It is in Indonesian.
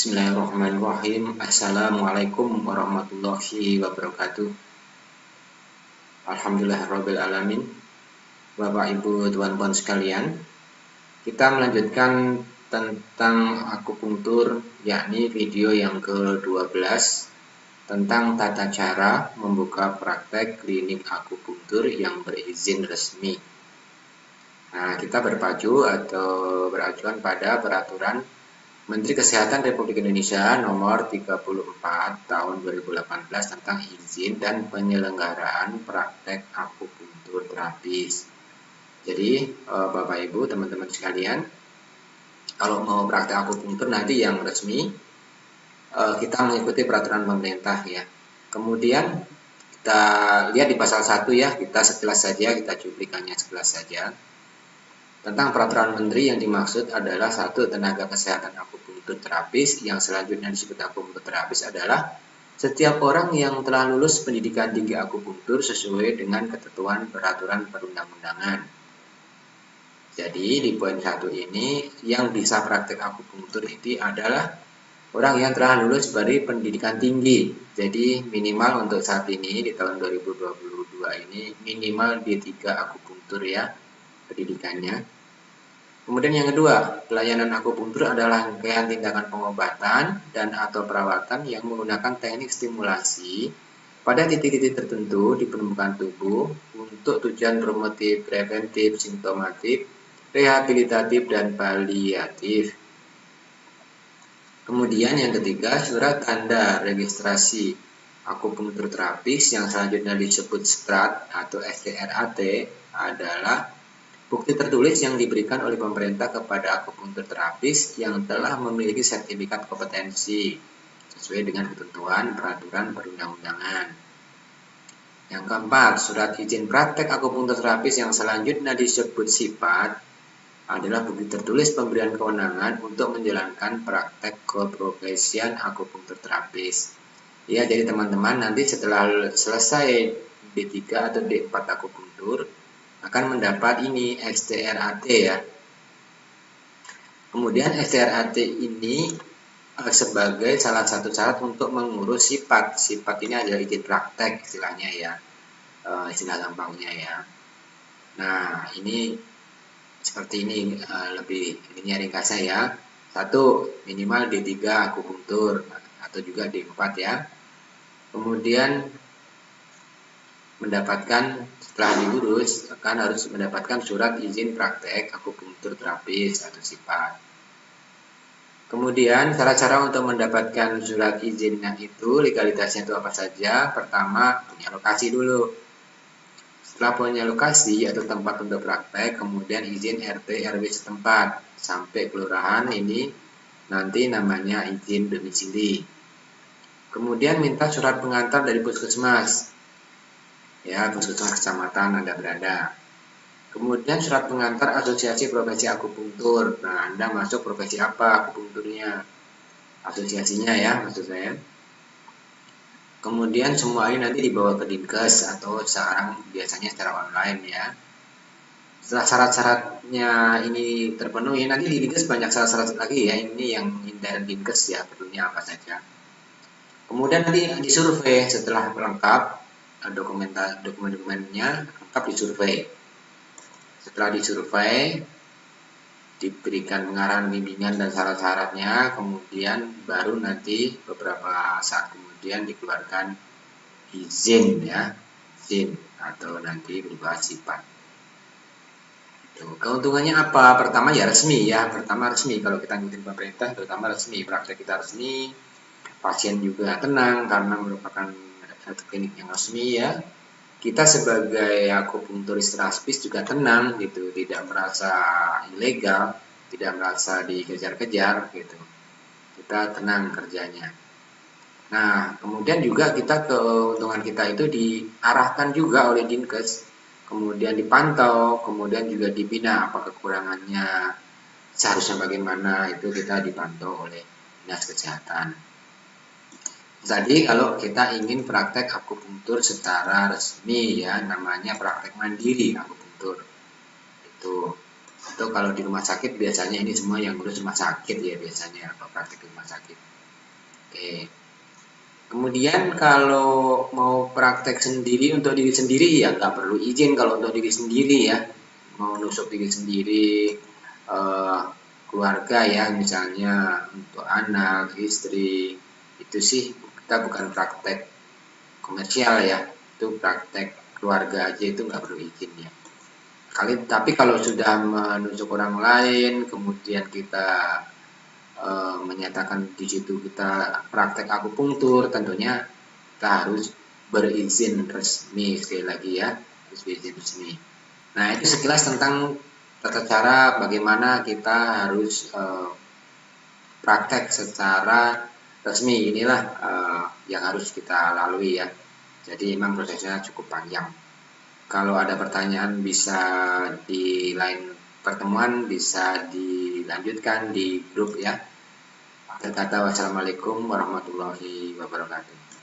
Bismillahirrahmanirrahim. Assalamualaikum warahmatullahi wabarakatuh. Alhamdulillahirabbil alamin. Bapak Ibu Tuan-tuan sekalian, kita melanjutkan tentang akupunktur, yakni video yang ke-12 tentang tata cara membuka praktek klinik akupunktur yang berizin resmi. Nah, kita beracuan pada peraturan Menteri Kesehatan Republik Indonesia nomor 34 tahun 2018 tentang izin dan penyelenggaraan praktek akupunktur terapis. Jadi Bapak Ibu teman-teman sekalian, kalau mau praktek akupunktur nanti yang resmi kita mengikuti peraturan pemerintah ya. Kemudian kita lihat di pasal 1 ya, kita sekilas saja, kita cuplikannya sekilas saja. Tentang peraturan menteri yang dimaksud adalah satu, tenaga kesehatan akupunktur terapis, yang selanjutnya disebut akupunktur terapis adalah setiap orang yang telah lulus pendidikan tinggi akupunktur sesuai dengan ketentuan peraturan perundang-undangan. Jadi di poin 1 ini yang bisa praktek akupunktur itu adalah orang yang telah lulus dari pendidikan tinggi. Jadi minimal untuk saat ini di tahun 2022 ini minimal D3 akupunktur ya pendidikannya. Kemudian yang kedua, pelayanan akupunktur adalah rangkaian tindakan pengobatan dan atau perawatan yang menggunakan teknik stimulasi pada titik-titik tertentu di permukaan tubuh untuk tujuan promotif, preventif, simptomatik, rehabilitatif, dan paliatif. Kemudian yang ketiga, surat tanda registrasi akupunktur terapis yang selanjutnya disebut STRAT atau STRAT adalah bukti tertulis yang diberikan oleh pemerintah kepada akupunktur terapis yang telah memiliki sertifikat kompetensi sesuai dengan ketentuan peraturan perundang-undangan. Yang keempat, surat izin praktek akupunktur terapis yang selanjutnya disebut SIPAT adalah bukti tertulis pemberian kewenangan untuk menjalankan praktek keprofesian akupunktur terapis. Ya, jadi teman-teman nanti setelah selesai D3 atau D4 akupunktur akan mendapat ini STRAT ya. Kemudian STRAT ini sebagai salah satu syarat untuk mengurus SIPAT. SIPAT ini adalah izin praktek istilahnya ya, istilah gampangnya ya. Nah ini seperti ini lebih ininya ringkasnya ya. 1. Minimal D3 akupunktur atau juga D4 ya. Kemudian mendapatkan setelah diurus akan harus mendapatkan surat izin praktek akupunktur terapis atau SIPAT. Kemudian cara-cara untuk mendapatkan surat izinnya itu legalitasnya itu apa saja? Pertama, punya lokasi dulu. Setelah punya lokasi atau tempat untuk praktek, kemudian izin RT RW setempat sampai kelurahan ini nanti namanya izin domisili. Kemudian minta surat pengantar dari puskesmas. Ya, puskesmas kecamatan Anda berada. Kemudian surat pengantar asosiasi profesi akupunktur. Nah, Anda masuk profesi apa akupunkturnya? Asosiasinya ya, maksud saya. Kemudian semua ini nanti dibawa ke Dinkes atau sekarang biasanya secara online ya. Setelah syarat-syaratnya ini terpenuhi, nanti di Dinkes banyak syarat-syarat lagi ya. Ini yang dari Dinkes ya, perlunya apa saja. Kemudian nanti disurvei setelah lengkap dokumen-dokumennya lengkap disurvei. Setelah disurvei, diberikan pengarahan bimbingan dan syarat-syaratnya, kemudian baru nanti beberapa saat kemudian dikeluarkan izin ya, izin atau nanti berupa SIPAT. Keuntungannya apa? Pertama ya resmi ya, pertama resmi kalau kita ngikutin pemerintah, terutama resmi, praktek kita resmi, pasien juga tenang karena merupakan satu klinik yang resmi ya. Kita sebagai akupunkturis terapis juga tenang gitu, tidak merasa ilegal, tidak merasa dikejar-kejar gitu. Kita tenang kerjanya. Nah, kemudian juga keuntungan kita itu diarahkan juga oleh Dinkes, kemudian dipantau, kemudian juga dibina apa kekurangannya, seharusnya bagaimana itu kita dipantau oleh Dinas Kesehatan. Jadi kalau kita ingin praktek akupunktur secara resmi ya, namanya praktek mandiri akupunktur. Itu kalau di rumah sakit biasanya ini semua yang ngurus rumah sakit ya biasanya, atau praktek di rumah sakit. Oke. Kemudian kalau mau praktek sendiri untuk diri sendiri ya nggak perlu izin kalau untuk diri sendiri ya. Mau nusuk diri sendiri, eh, keluarga ya misalnya untuk anak, istri, itu sih kita bukan praktek komersial ya, itu praktek keluarga aja itu nggak perlu izin ya. Tapi kalau sudah menusuk orang lain, kemudian kita menyatakan di situ kita praktek akupunktur, tentunya kita harus berizin resmi sekali lagi ya, harus berizin resmi. Nah itu sekilas tentang tata cara bagaimana kita harus praktek secara resmi. Inilah yang harus kita lalui ya. Jadi memang prosesnya cukup panjang. Kalau ada pertanyaan bisa di lain pertemuan, bisa dilanjutkan di grup ya. Akhir kata, wassalamualaikum warahmatullahi wabarakatuh.